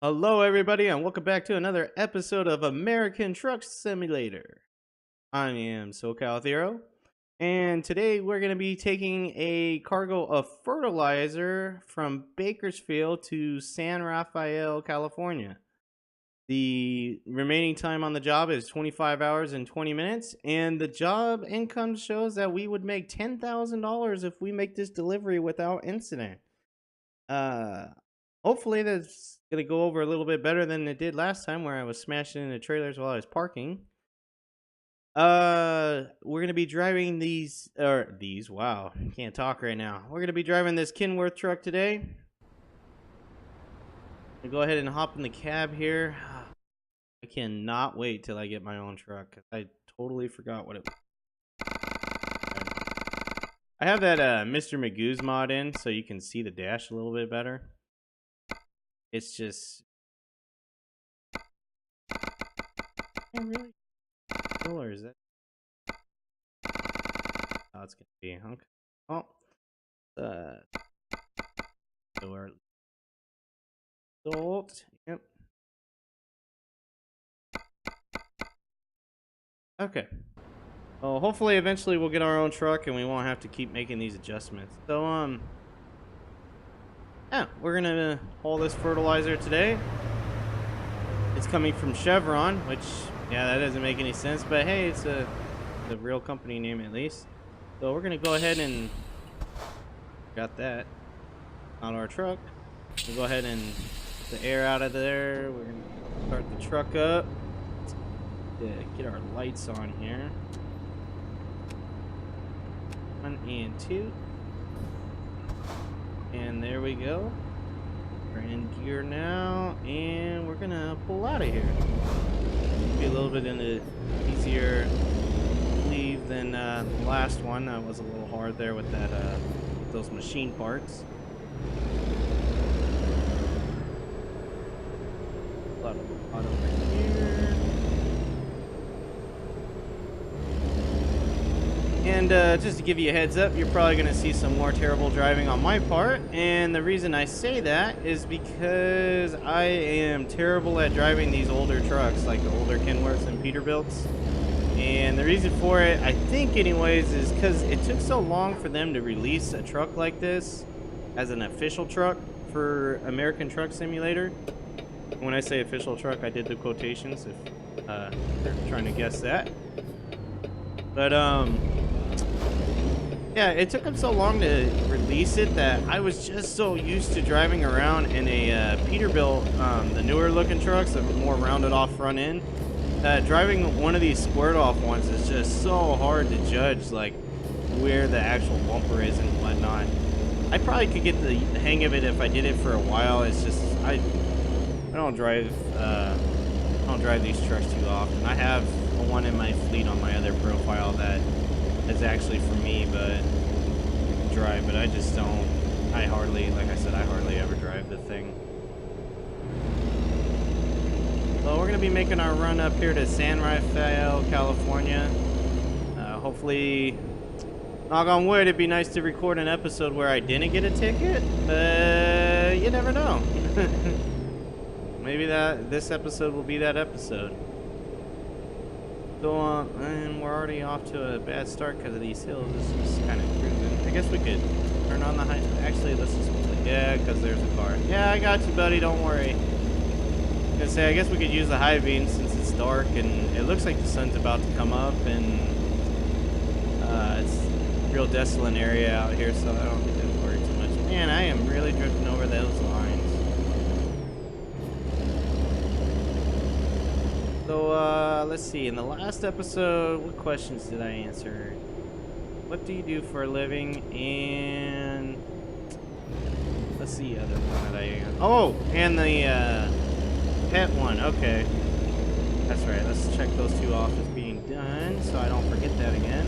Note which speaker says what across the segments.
Speaker 1: Hello, everybody, and welcome back to another episode of American Truck Simulator. I am SoCal Thero, and today we're going to be taking a cargo of fertilizer from Bakersfield to San Rafael, California. The remaining time on the job is 25 hours and 20 minutes, and the job income shows that we would make $10,000 if we make this delivery without incident. Hopefully that's gonna go over a little bit better than it did last time, where I was smashing into trailers while I was parking. We're gonna be driving wow, can't talk right now. We're gonna be driving this Kenworth truck today. I'll go ahead and hop in the cab here. I cannot wait till I get my own truck, 'cause I totally forgot what it was. I have that Mr. Magoo's mod in so you can see the dash a little bit better. It's just really cool, or is that? Oh, it's gonna be okay. Oh, door adult. Yep. Okay. Well, hopefully, eventually, we'll get our own truck, and we won't have to keep making these adjustments. So, yeah, we're gonna haul this fertilizer today. It's coming from Chevron, which, yeah, that doesn't make any sense, but hey, it's the real company name at least. So we're gonna go ahead and got that on our truck. We'll go ahead and get the air out of there. We're gonna start the truck up. Get our lights on here. 1 and 2. And there we go. We're in gear now, and we're gonna pull out of here. Be a little bit easier leave than the last one. That was a little hard there with that those machine parts. A lot over here. And just to give you a heads up, you're probably going to see some more terrible driving on my part. And the reason I say that is because I am terrible at driving these older trucks, like the older Kenworths and Peterbilts. And the reason for it, I think anyways, is because it took so long for them to release a truck like this as an official truck for American Truck Simulator. When I say official truck, I did the quotations, if you're trying to guess that. But, yeah, it took them so long to release it that I was just so used to driving around in a Peterbilt, the newer looking trucks that were more rounded off front end. Driving one of these squared off ones is just so hard to judge, like, where the actual bumper is and whatnot. I probably could get the hang of it if I did it for a while. It's just, I don't drive these trucks too often. I have one in my fleet on my other profile that is actually for me, but drive, but I just don't. Like I said, I hardly ever drive the thing. So we're gonna be making our run up here to San Rafael, California. Hopefully, knock on wood, it'd be nice to record an episode where I didn't get a ticket, but you never know. Maybe this episode will be that episode. So, and we're already off to a bad start because of these hills. This is kind of cruising. I guess we could turn on the high. Actually, let's just, yeah, because there's a car. Yeah, I got you, buddy. Don't worry. I was gonna say, I guess we could use the high beam since it's dark and it looks like the sun's about to come up, and it's a real desolate area out here, so I don't think it'll worry too much. Man, I am really drifting over those lines. So, let's see. In the last episode, what questions did I answer? What do you do for a living? And let's see the other one that I answered. Oh, and the pet one. Okay, that's right. Let's check those two off as being done, so I don't forget that again.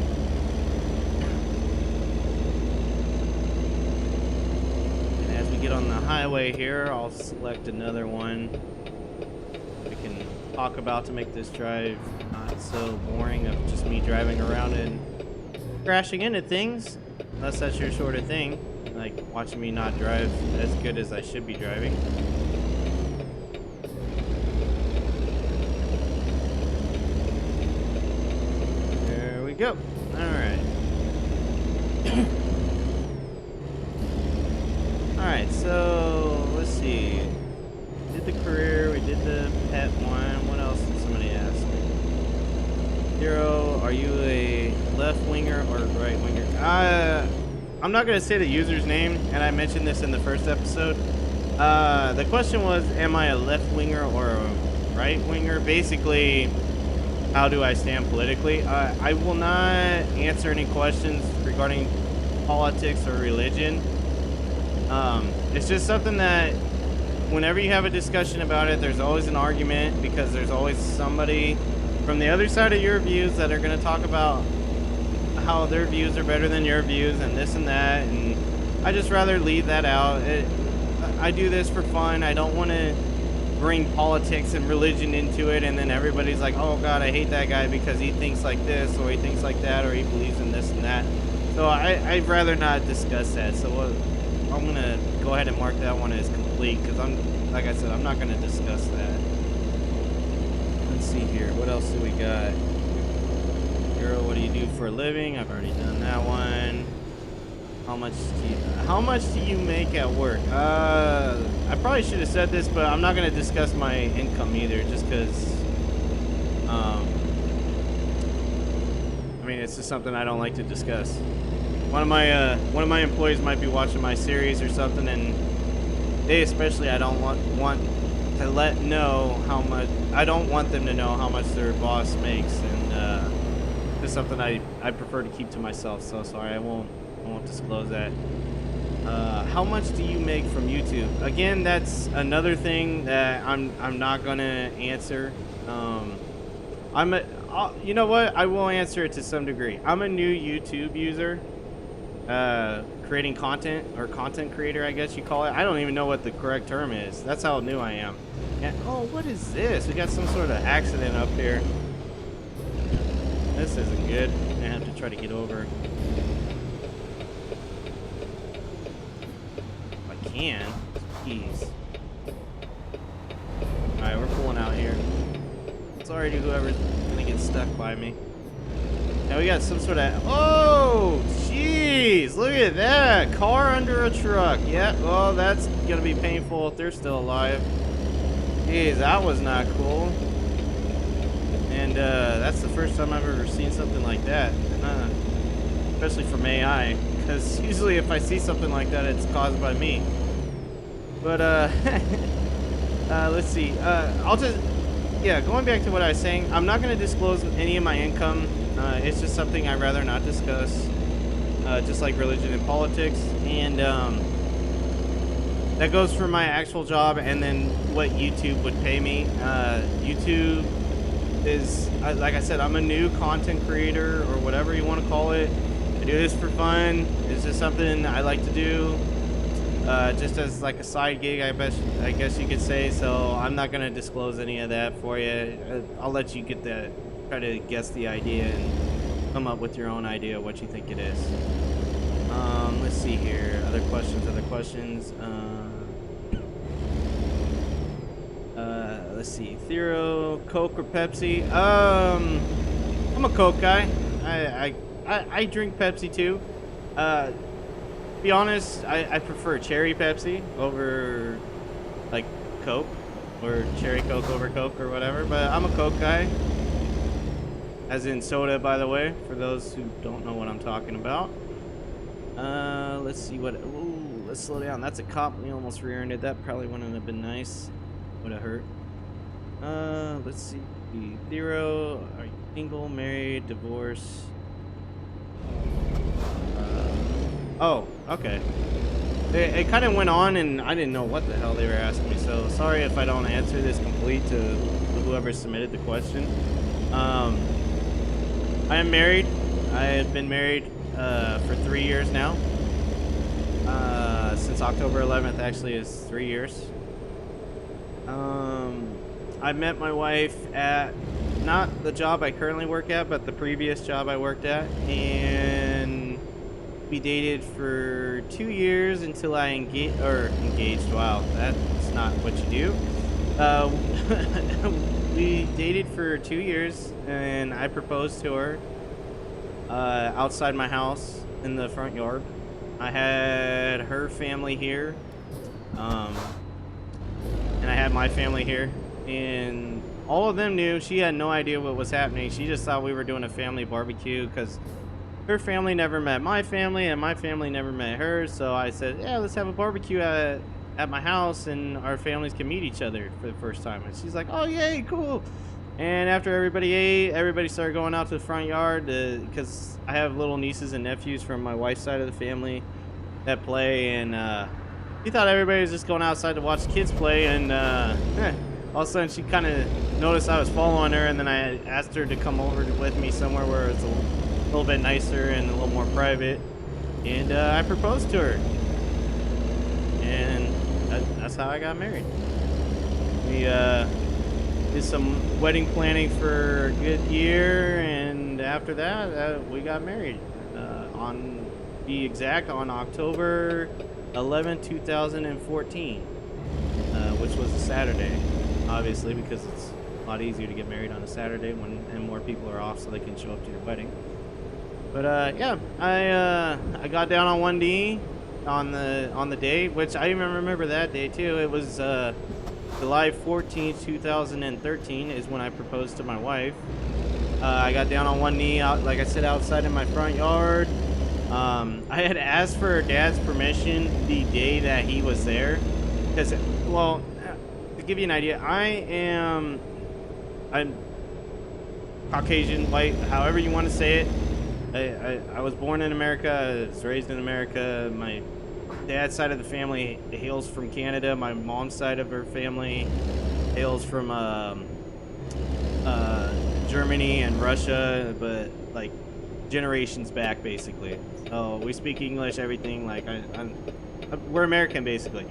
Speaker 1: And as we get on the highway here, I'll select another one we can talk about to make this drive not so boring of just me driving around and crashing into things, unless that's your sort of thing, like watching me not drive as good as I should be driving. go. All right. All right. So let's see. We did the career. We did the pet one. What else did somebody ask me? Zero. Are you a left winger or right winger? I'm not gonna say the user's name, and I mentioned this in the first episode. The question was, am I a left winger or a right winger? Basically, how do I stand politically? I will not answer any questions regarding politics or religion. It's just something that whenever you have a discussion about it, there's always an argument because there's always somebody from the other side of your views that are going to talk about how their views are better than your views and this and that, and I just rather leave that out. I do this for fun. I don't want to bring politics and religion into it, and then everybody's like, oh god, I hate that guy because he thinks like this or he thinks like that or he believes in this and that. So I'd rather not discuss that. So I'm gonna go ahead and mark that one as complete because like I said, I'm not gonna discuss that. Let's see here, what else do we got? Girl, what do you do for a living? I've already done that one. How much do you make at work? I probably should have said this, but I'm not going to discuss my income either, just because I mean, it's just something I don't like to discuss. One of my employees might be watching my series or something, and they especially, I don't want to know how much. I don't want them to know how much their boss makes, and it's something I prefer to keep to myself. So sorry, I won't disclose that. How much do you make from YouTube? Again, that's another thing that I'm not gonna answer. You know what? I will answer it to some degree. I'm a new YouTube user, creating content, or content creator, I guess you call it. I don't even know what the correct term is. That's how new I am. And oh, what is this? We got some sort of accident up here. This isn't good. I'm gonna have to try to get over. Can. Jeez. Alright, we're pulling out here. Sorry to whoever's gonna get stuck by me. Now we got some sort of... Oh! Jeez! Look at that! Car under a truck. Yeah, well, that's gonna be painful if they're still alive. Jeez, that was not cool. And that's the first time I've ever seen something like that. Especially from AI. Because usually if I see something like that, it's caused by me. But, let's see. Going back to what I was saying, I'm not going to disclose any of my income. It's just something I'd rather not discuss, just like religion and politics. And that goes for my actual job and then what YouTube would pay me. YouTube is, like I said, I'm a new content creator, or whatever you want to call it. I do this for fun. It's just something I like to do. Just as like a side gig, I guess you could say. So I'm not gonna disclose any of that for you. I'll let you get that, try to guess the idea and come up with your own idea of what you think it is. Let's see here. Other questions. Let's see. Thero, Coke or Pepsi? I'm a Coke guy. I drink Pepsi too. To be honest, I prefer cherry Pepsi over like Coke, or cherry Coke over Coke or whatever, but I'm a Coke guy. As in soda, by the way, for those who don't know what I'm talking about. Let's see what... Ooh, let's slow down. That's a cop. We almost rear-ended. That probably wouldn't have been nice. Would have hurt. Let's see. Zero. Are you single, married, divorced? Oh, okay. It kind of went on, and I didn't know what the hell they were asking me, so sorry if I don't answer this complete to whoever submitted the question. I am married. I have been married for 3 years now. Since October 11th, actually, is 3 years. I met my wife at, not the job I currently work at, but the previous job I worked at, and we dated for 2 years until I engaged. Wow, that's not what you do. We dated for 2 years, and I proposed to her. outside my house in the front yard. I had her family here, um, and I had my family here, and all of them knew. She had no idea what was happening. She just thought we were doing a family barbecue because her family never met my family, and my family never met hers. So I said, yeah, let's have a barbecue at my house, and our families can meet each other for the first time. And she's like, oh, yay, cool. And after everybody ate, everybody started going out to the front yard because I have little nieces and nephews from my wife's side of the family that play, and he thought everybody was just going outside to watch kids play, and all of a sudden she kind of noticed I was following her, and then I asked her to come over with me somewhere where it's a little bit nicer and a little more private, and I proposed to her, and that's how I got married. We did some wedding planning for a good year, and after that we got married on be exact on October 11, 2014, which was a Saturday, obviously, because it's a lot easier to get married on a Saturday and more people are off so they can show up to your wedding. But yeah, I got down on one knee on the day, which I even remember that day too. It was July 14th, 2013 is when I proposed to my wife. I got down on one knee, out, like I said, outside in my front yard. I had asked for her dad's permission the day that he was there, because, well, to give you an idea, I'm Caucasian, white, however you want to say it. I was born in America, I was raised in America. My dad's side of the family hails from Canada. My mom's side of her family hails from Germany and Russia, but like generations back, basically. So we speak English, everything. Like we're American, basically.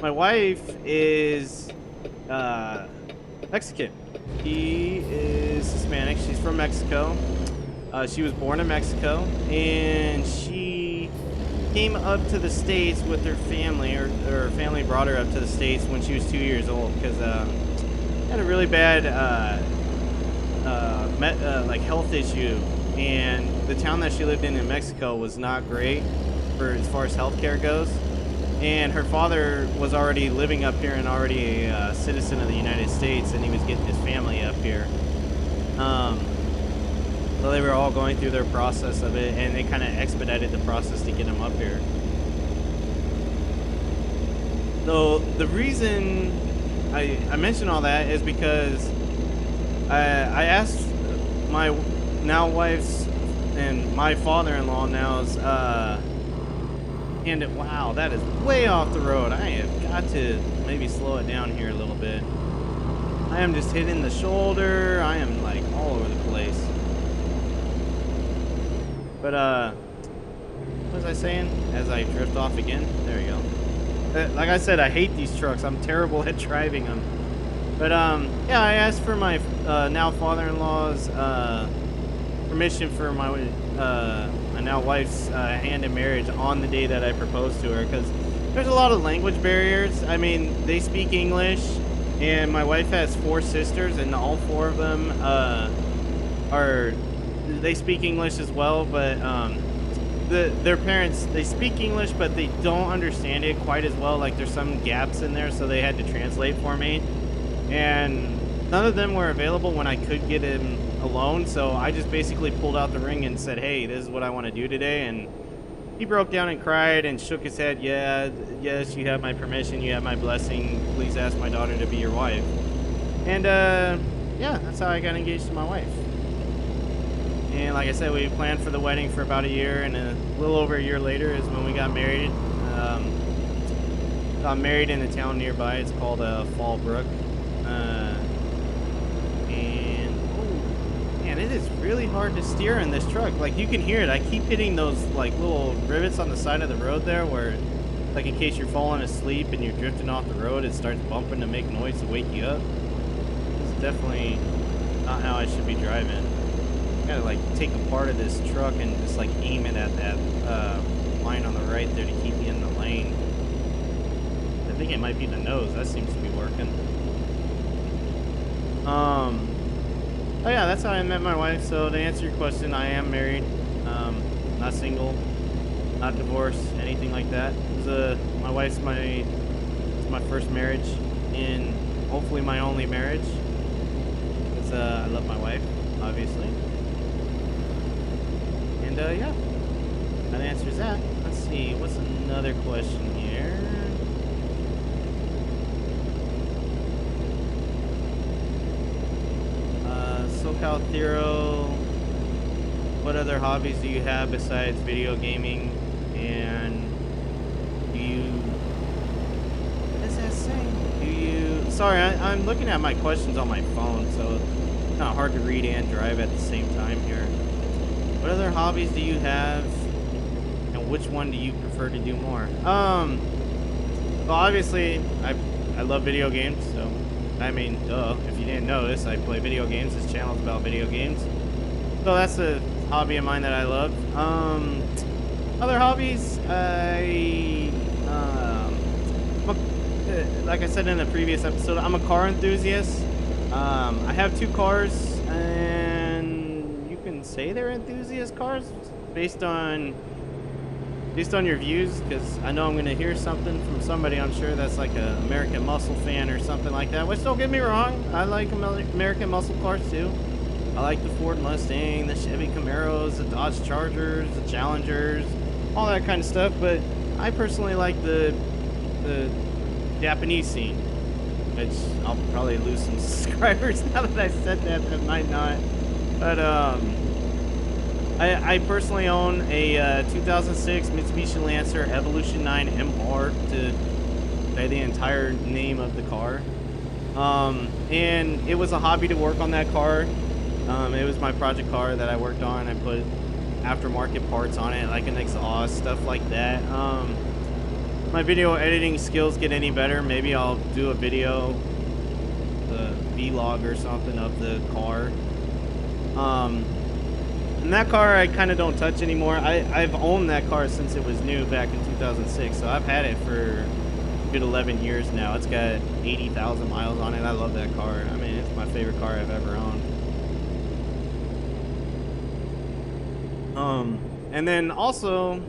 Speaker 1: My wife is Mexican. She is Hispanic. She's from Mexico. She was born in Mexico, and she came up to the States with her family, or her family brought her up to the States when she was 2 years old, because had a really bad like health issue, and the town that she lived in Mexico was not great for as far as healthcare goes. And her father was already living up here and already a citizen of the United States, and he was getting his family up here. So they were all going through their process of it, and they kind of expedited the process to get him up here. So the reason I mention all that is because I asked my now wife's and my father-in-law now's and wow, that is way off the road. I have got to maybe slow it down here a little bit. I am just hitting the shoulder. I am like all over the place. But what was I saying as I drift off again? There you go. Like I said, I hate these trucks. I'm terrible at driving them. But yeah, I asked for my now father-in-law's permission for my now wife's hand in marriage on the day that I proposed to her, because there's a lot of language barriers. I mean, they speak English, and my wife has 4 sisters, and all 4 of them they speak English as well, but their parents, they speak English, but they don't understand it quite as well. Like, there's some gaps in there, so they had to translate for me, and none of them were available when I could get him alone. So I just basically pulled out the ring and said, hey, this is what I want to do today. And he broke down and cried and shook his head. Yes, you have my permission, you have my blessing, please ask my daughter to be your wife. And yeah, that's how I got engaged to my wife. And like I said, we planned for the wedding for about a year, and a little over a year later is when we got married. Got married in a town nearby. It's called Fallbrook. And it is really hard to steer in this truck. Like, you can hear it. I keep hitting those like little rivets on the side of the road there, where like in case you're falling asleep and you're drifting off the road, it starts bumping to make noise to wake you up. It's definitely not how I should be driving. I gotta like take a part of this truck and just like aim it at that line on the right there to keep me in the lane. I think it might be the nose. That seems to be working. Oh yeah, that's how I met my wife. So to answer your question, I am married. Not single, not divorced, anything like that. My wife's it's my first marriage, and hopefully my only marriage. Because I love my wife, obviously. And yeah, that answers that. Let's see, what's another question here? SoCal Thero, what other hobbies do you have besides video gaming? And do you, what does that say? Do you, sorry, I'm looking at my questions on my phone, so it's kind of hard to read and drive at the same time here. What other hobbies do you have, and which one do you prefer to do more? Well, obviously, I love video games, so, I mean, duh, if you didn't know this, I play video games. This channel's about video games. So that's a hobby of mine that I love. Other hobbies, like I said in a previous episode, I'm a car enthusiast. I have 2 cars, and you can say they're enthusiast cars based on your views, because I know I'm going to hear something from somebody, I'm sure, that's like an American Muscle fan or something like that, which don't get me wrong, I like American Muscle cars too. I like the Ford Mustang, the Chevy Camaros, the Dodge Chargers, the Challengers, all that kind of stuff, but I personally like the Japanese scene, which I'll probably lose some subscribers now that I said that might not, but I personally own a 2006 Mitsubishi Lancer Evolution 9 MR, to say the entire name of the car. And it was a hobby to work on that car. It was my project car that I worked on. I put aftermarket parts on it, like an exhaust, stuff like that. My video editing skills get any better, maybe I'll do a video, the vlog or something of the car. And that car I kind of don't touch anymore. I've owned that car since it was new back in 2006, so I've had it for a good 11 years now. It's got 80,000 miles on it. I love that car. I mean, it's my favorite car I've ever owned. And then also,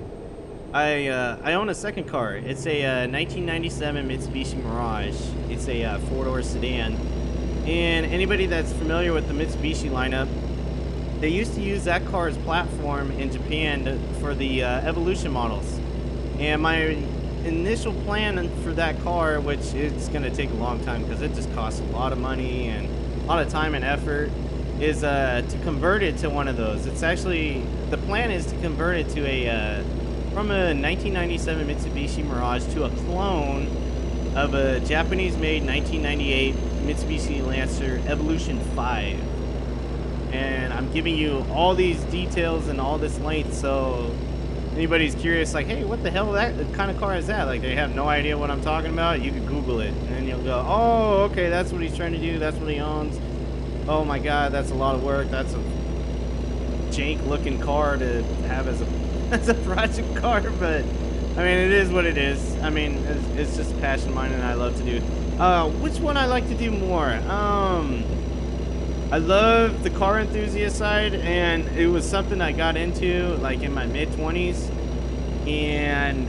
Speaker 1: I own a second car. It's a 1997 Mitsubishi Mirage. It's a 4-door sedan. And anybody that's familiar with the Mitsubishi lineup, they used to use that car's platform in Japan for the Evolution models. And my initial plan for that car, which it's going to take a long time because it just costs a lot of money and a lot of time and effort, is to convert it to one of those. It's actually, the plan is to convert it to from a 1997 Mitsubishi Mirage to a clone of a Japanese-made 1998 Mitsubishi Lancer Evolution 5. And I'm giving you all these details and all this length, so anybody's curious, like, hey, what the hell kind of car is that? Like, they have no idea what I'm talking about, you can Google it, and then you'll go, oh, okay, that's what he's trying to do, that's what he owns. Oh my god, that's a lot of work, that's a jank-looking car to have as a project car, but, I mean, it is what it is. I mean, it's just a passion of mine and I love to do. Which one I like to do more? I love the car enthusiast side, and it was something I got into like in my mid-20s, and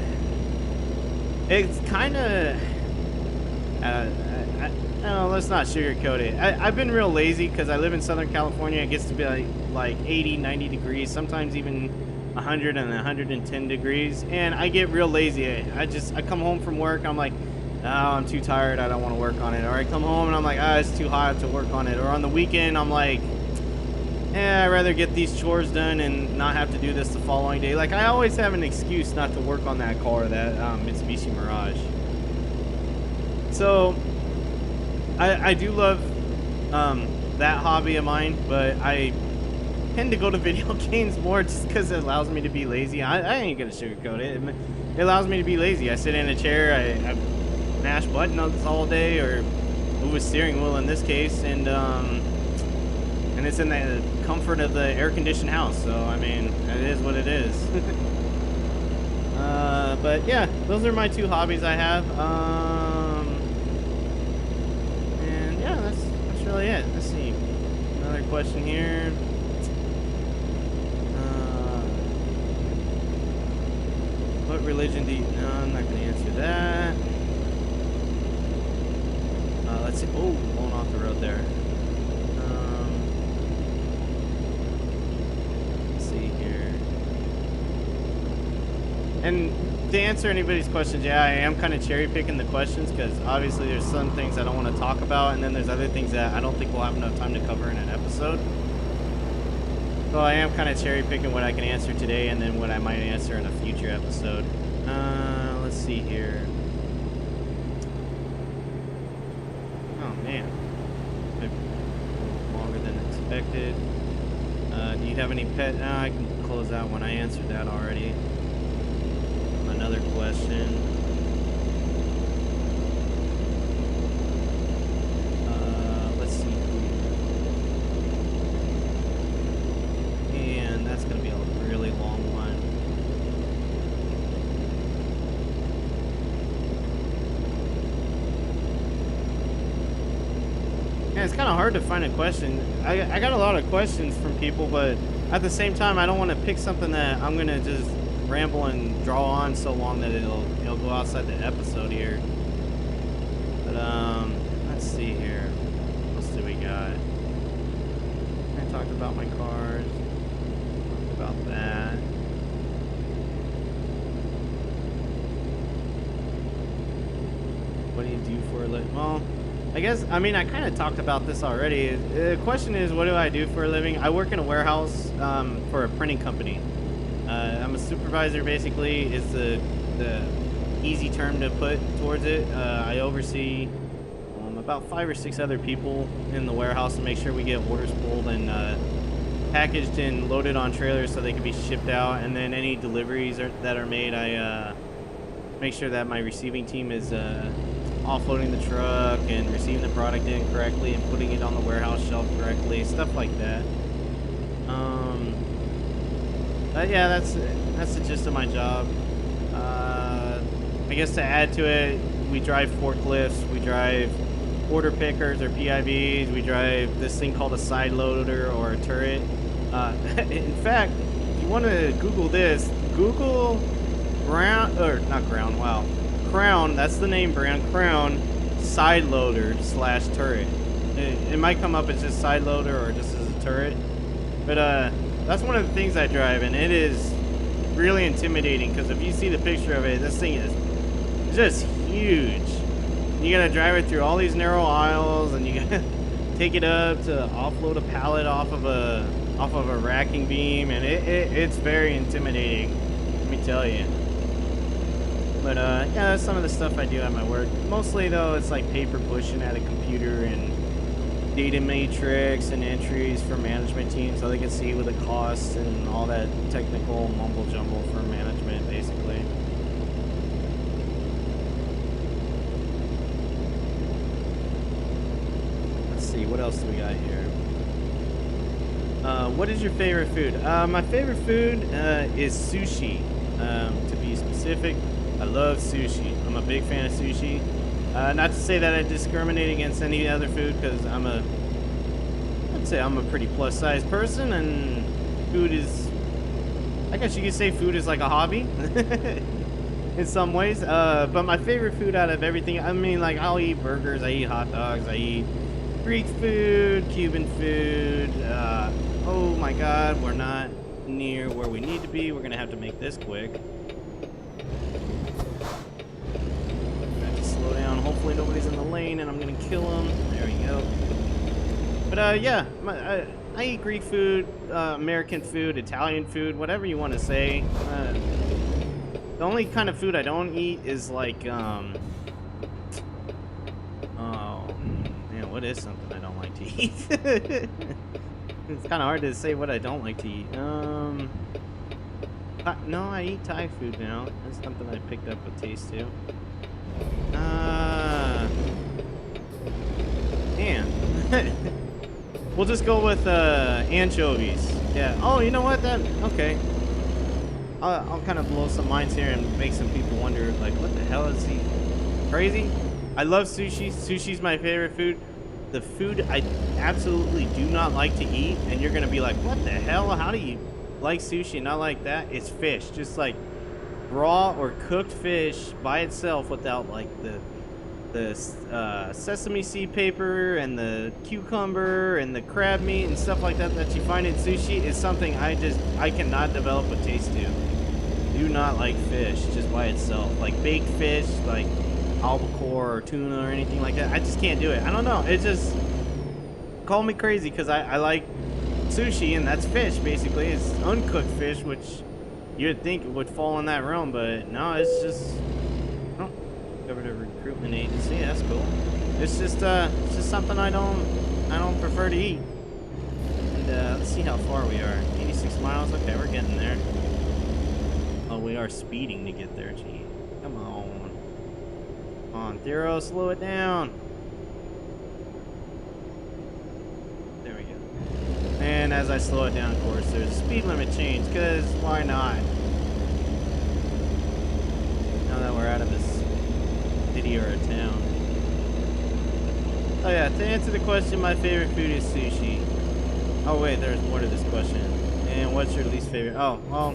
Speaker 1: it's kind of let's not sugarcoat it. I've been real lazy because I live in Southern California. It gets to be like 80, 90 degrees, sometimes even 100 and 110 degrees, and I get real lazy. I come home from work, I'm like, oh, I'm too tired, I don't want to work on it. Or I come home and I'm like, it's too hot to work on it. Or on the weekend, I'm like, I'd rather get these chores done and not have to do this the following day. Like, I always have an excuse not to work on that car, that Mitsubishi Mirage. So, I do love that hobby of mine, but I tend to go to video games more just because it allows me to be lazy. I ain't gonna sugarcoat it. It allows me to be lazy. I sit in a chair, I mash buttons all day, or move a steering wheel in this case, and it's in the comfort of the air-conditioned house. So I mean, it is what it is. But yeah, those are my 2 hobbies I have. And yeah, that's really it. Let's see, another question here. What religion do you... No, I'm not going to answer that. Let's see. Oh, going off the road there. Let's see here. And to answer anybody's questions, yeah, I am kind of cherry picking the questions because obviously there's some things I don't want to talk about, and then there's other things that I don't think we'll have enough time to cover in an episode. So I am kind of cherry picking what I can answer today and then what I might answer in a future episode. Let's see here. Oh man, longer than expected. Do you have any pet? I can close that one. I answered that already. Another question. Let's see. And that's going to be a really long one. Yeah, it's kind of hard to find a question. I got a lot of questions from people, but at the same time, I don't want to pick something that I'm going to just ramble and draw on so long that it'll go outside the episode here. But let's see here. What else do we got? I talked about my cars. Talked about that. What do you do for a living? Well, I guess, I mean, I kind of talked about this already. The question is, what do I do for a living? I work in a warehouse for a printing company. I'm a supervisor, basically, is the easy term to put towards it. I oversee about 5 or 6 other people in the warehouse and make sure we get orders pulled and packaged and loaded on trailers so they can be shipped out. And then any deliveries that are made, I make sure that my receiving team is offloading the truck and receiving the product in correctly and putting it on the warehouse shelf correctly, stuff like that. Yeah, that's the gist of my job. I guess to add to it, we drive forklifts, we drive order pickers or PIVs, we drive this thing called a side loader or a turret. In fact, if you want to Google this, Google Crown, that's the name brand, Crown side loader / turret. It might come up as just side loader or just as a turret, but that's one of the things I drive, and it is really intimidating because if you see the picture of it, this thing is just huge. You gotta drive it through all these narrow aisles, and you gotta take it up to offload a pallet off of a racking beam, and it's very intimidating, let me tell you. But yeah, that's some of the stuff I do at my work. Mostly though, it's like paper pushing at a computer and data matrix and entries for management teams so they can see with the costs and all that technical mumble jumble for management, basically. Let's see, what else do we got here? What is your favorite food? My favorite food is sushi. To be specific, I love sushi. I'm a big fan of sushi. Not to say that I discriminate against any other food, because I'd say I'm a pretty plus-size person, and food is, I guess you could say food is like a hobby in some ways. But my favorite food out of everything, I mean, like, I'll eat burgers, I eat hot dogs, I eat Greek food, Cuban food. Oh my God, we're not near where we need to be. We're gonna have to make this quick. Slow down. Hopefully nobody's in the lane and I'm gonna kill them. There we go. But yeah, I eat Greek food, American food, Italian food, whatever you want to say. The only kind of food I don't eat is like oh man, what is something I don't like to eat? It's kind of hard to say what I don't like to eat. No, I eat Thai food now. That's something I picked up a taste to. Man. We'll just go with anchovies. Yeah. Oh, you know what? Okay. I'll kind of blow some minds here and make some people wonder, like, what the hell is he? Crazy? I love sushi. Sushi's my favorite food. The food I absolutely do not like to eat, and you're gonna be like, what the hell? How do you like sushi and not like that? It's fish. Just like raw or cooked fish by itself without like the sesame seed paper and the cucumber and the crab meat and stuff like that that you find in sushi is something I cannot develop a taste to. Do not like fish just by itself, like baked fish, like albacore or tuna or anything like that. I just can't do it. I don't know. It just call me crazy because I like sushi and that's fish basically. It's uncooked fish, which you'd think would fall in that realm, but no, it's just covered a recruitment agency. That's cool. It's just something I don't prefer to eat. And let's see how far we are. 86 miles. Okay, we're getting there. Oh, we are speeding to get there. Gee, come on, come on, Thero, slow it down. There we go. And as I slow it down, of course, there's a speed limit change. Cause why not? Now that we're out of this city or a town. Oh yeah, to answer the question, my favorite food is sushi. Oh wait, there's more to this question. And what's your least favorite? Oh, well,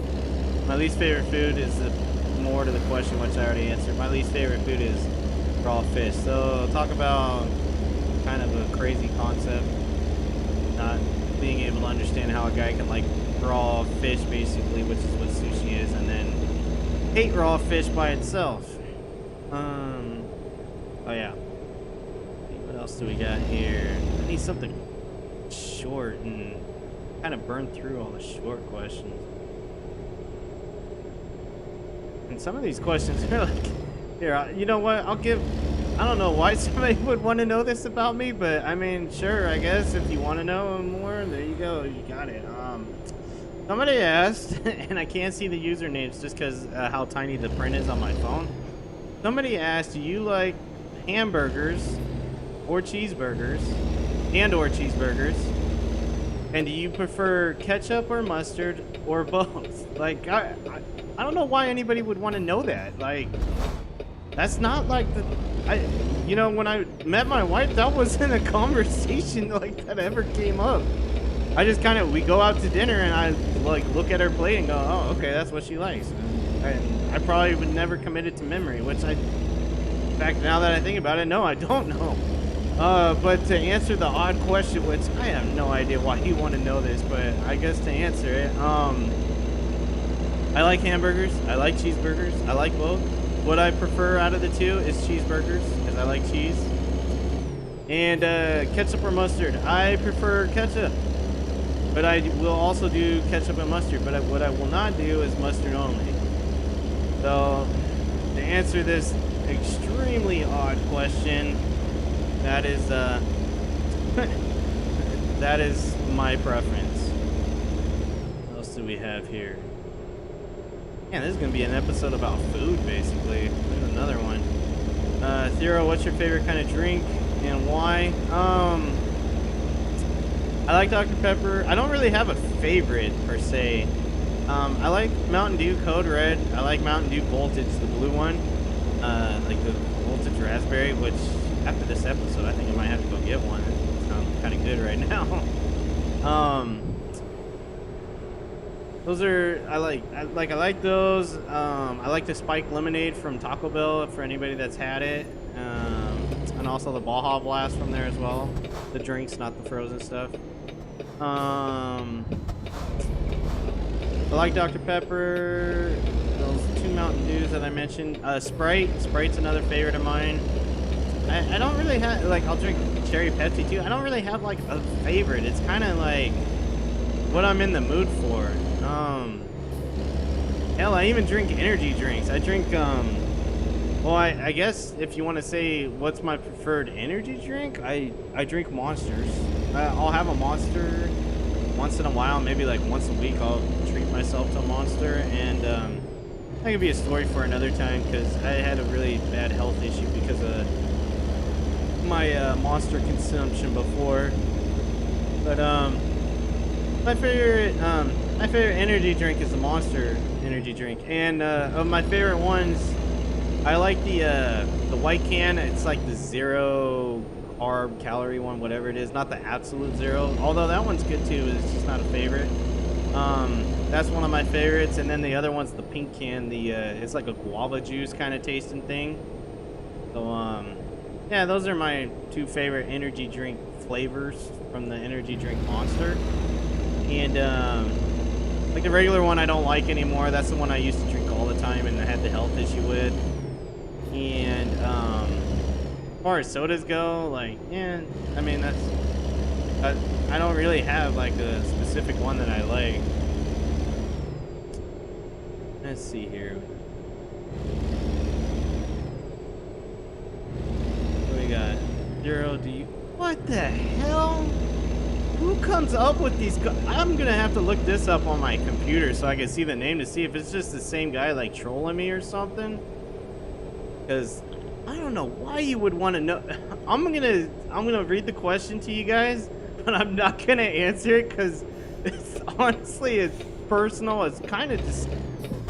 Speaker 1: my least favorite food is more to the question, which I already answered. My least favorite food is raw fish. So talk about kind of a crazy concept. Not being able to understand how a guy can like raw fish basically, which is what sushi is, and then hate raw fish by itself. Oh yeah. What else do we got here? I need something short and kind of burn through all the short questions. And some of these questions are like, here, you know what? I don't know why somebody would want to know this about me, but I mean, sure, I guess if you want to know more, there you go. You got it. Somebody asked, and I can't see the usernames just because how tiny the print is on my phone. Somebody asked, do you like hamburgers or cheeseburgers or cheeseburgers? And do you prefer ketchup or mustard or both? Like, I don't know why anybody would want to know that. Like, that's not like you know, when I met my wife, that wasn't a conversation like that ever came up. I just kind of, we go out to dinner and I like look at her plate and go, oh, okay, that's what she likes. And I probably would never commit it to memory, which in fact, now that I think about it, no, I don't know. But to answer the odd question, which I have no idea why you want to know this, but I guess to answer it, I like hamburgers, I like cheeseburgers, I like both. What I prefer out of the two is cheeseburgers, because I like cheese. And ketchup or mustard, I prefer ketchup. But I will also do ketchup and mustard, but what I will not do is mustard only. So, to answer this extremely odd question, that is that is my preference. What else do we have here? Man, this is gonna be an episode about food, basically. There's another one. Thero, what's your favorite kind of drink and why? I like Dr. Pepper. I don't really have a favorite per se. I like Mountain Dew Code Red. I like Mountain Dew Voltage, the blue one. Like the Voltage Raspberry, which after this episode, I think I might have to go get one. It sounds kind of good right now. Those are, I like those. I like the spiked lemonade from Taco Bell for anybody that's had it. And also the Baja Blast from there as well. The drinks, not the frozen stuff. I like Dr. Pepper. Those two Mountain Dews that I mentioned. Sprite's another favorite of mine. I don't really have, like, I'll drink cherry Pepsi too. I don't really have like a favorite. It's kind of like what I'm in the mood for. Hell, I even drink energy drinks. I drink, well, I guess if you want to say what's my preferred energy drink, I drink Monsters. I'll have a Monster once in a while, maybe like once a week. I'll treat myself to a Monster, and that could be a story for another time because I had a really bad health issue because of my Monster consumption before. But my favorite energy drink is the Monster energy drink, and of my favorite ones, I like the white can. It's like the 0 carb calorie one, whatever it is, not the absolute zero. Although that one's good too. It's just not a favorite. That's one of my favorites. And then the other one's the pink can. It's like a guava juice kind of tasting thing. So yeah, those are my two favorite energy drink flavors from the energy drink Monster. And like the regular one I don't like anymore. That's the one I used to drink all the time and I had the health issue with. And as far as sodas go, like, yeah, I mean, I don't really have like a specific one that I like. Let's see here. What we got? Zero, do you? What the hell? Who comes up with these? I'm gonna have to look this up on my computer so I can see the name to see if it's just the same guy like trolling me or something. Because I don't know why you would want to know. I'm gonna read the question to you guys, but I'm not gonna answer it because it's honestly it's personal. It's kind of just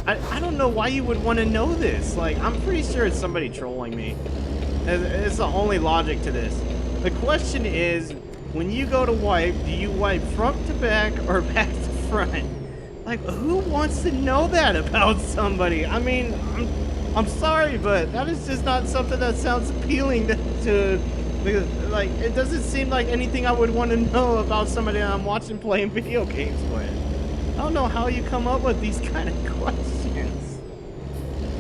Speaker 1: I don't know why you would want to know this. Like I'm pretty sure it's somebody trolling me. It's the only logic to this. The question is, when you go to wipe, do you wipe front to back or back to front? Like, who wants to know that about somebody? I mean, I'm sorry, but that is just not something that sounds appealing to like, it doesn't seem like anything I would want to know about somebody that I'm watching playing video games with. I don't know how you come up with these kind of questions.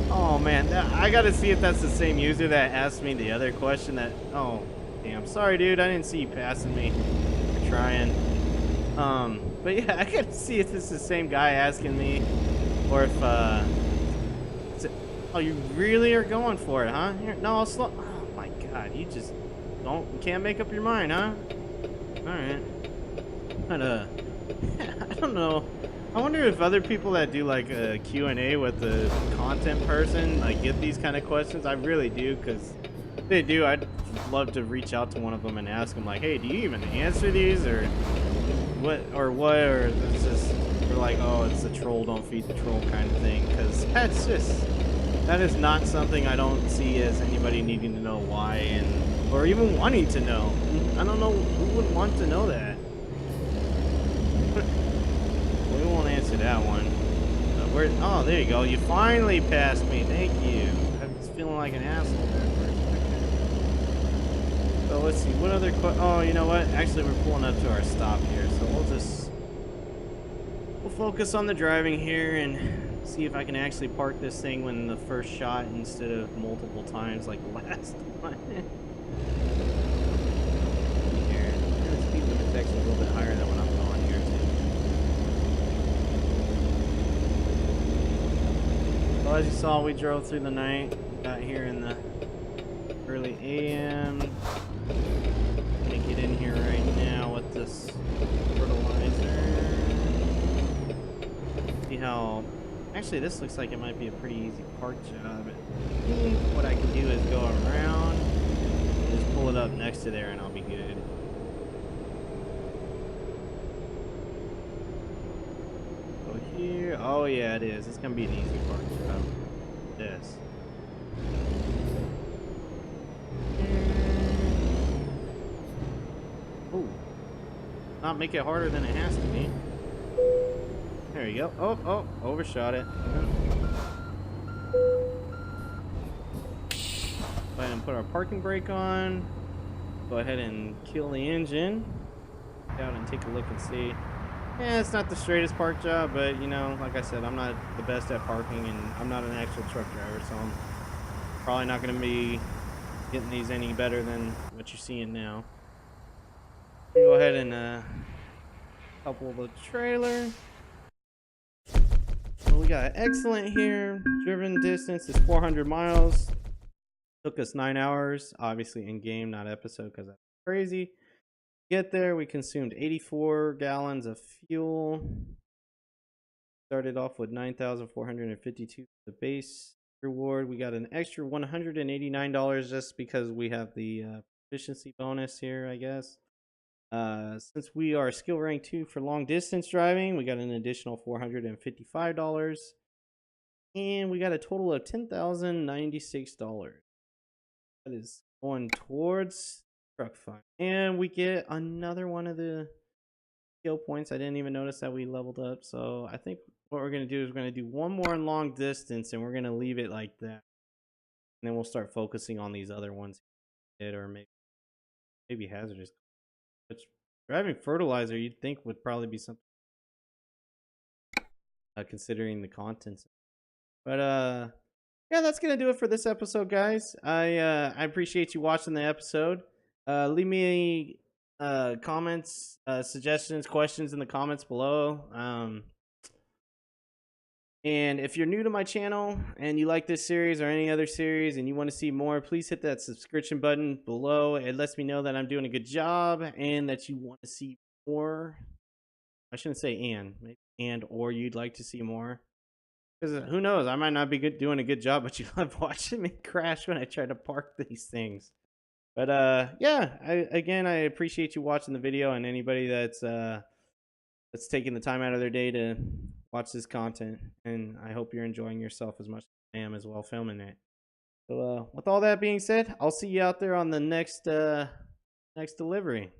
Speaker 1: Oh man, I gotta see if that's the same user that asked me the other question that, oh, damn, sorry dude, I didn't see you passing me. I'm trying. But yeah, I gotta see if it's the same guy asking me, or if, oh, you really are going for it, huh? Here, no, I'll slow, oh my god, you can't make up your mind, huh? Alright. But, I don't know. I wonder if other people that do like a Q&A with the content person like get these kind of questions. I really do, because if they do, I'd love to reach out to one of them and ask them like, hey, do you even answer these, or it's just they're like, oh, it's the troll, don't feed the troll kind of thing, because that is not something I don't see as anybody needing to know why, or even wanting to know. I don't know who would want to know that. We won't answer that one. Oh, there you go. You finally passed me. Thank you. I was feeling like an asshole there for a second. So let's see. What other oh, you know what? Actually, we're pulling up to our stop here. So we'll focus on the driving here and see if I can actually park this thing when the first shot instead of multiple times like the last one. Here. The speed limit's actually a little bit higher than what I'm going here too. Well, as you saw, we drove through the night, got here in the early AM. I'm gonna get in here right now with this fertilizer. See how, actually this looks like it might be a pretty easy park job. I think what I can do is go around and just pull it up next to there and I'll be good. Go here. Oh yeah, it is. It's gonna be an easy park job. This. Oh, not make it harder than it has to be. There you go. Oh, overshot it. Go ahead and put our parking brake on. Go ahead and kill the engine. Out and take a look and see. Yeah, it's not the straightest park job, but you know, like I said, I'm not the best at parking, and I'm not an actual truck driver, so I'm probably not going to be getting these any better than what you're seeing now. Go ahead and couple the trailer. So we got excellent here. Driven distance is 400 miles. Took us 9 hours, obviously in game, not episode, because that's crazy. Get there, we consumed 84 gallons of fuel. Started off with 9,452 the base reward. We got an extra $189 just because we have the efficiency bonus here, I guess. Since we are skill rank 2 for long distance driving, we got an additional $455. And we got a total of $10,096. That is going towards truck fund. And we get another one of the skill points. I didn't even notice that we leveled up. So I think what we're going to do is we're going to do one more in long distance, and we're going to leave it like that. And then we'll start focusing on these other ones, or maybe hazardous. Which driving fertilizer, you'd think would probably be something, considering the contents. But yeah, that's gonna do it for this episode, guys. I appreciate you watching the episode. Leave me comments, suggestions, questions in the comments below. And if you're new to my channel and you like this series or any other series and you want to see more, please hit that subscription button below. It lets me know that I'm doing a good job and that you want to see more. I shouldn't say maybe or you'd like to see more. Because who knows, I might not be doing a good job, but you love watching me crash when I try to park these things. But yeah, I appreciate you watching the video, and anybody that's taking the time out of their day to watch this content, and I hope you're enjoying yourself as much as I am as well filming it. So with all that being said, I'll see you out there on the next delivery.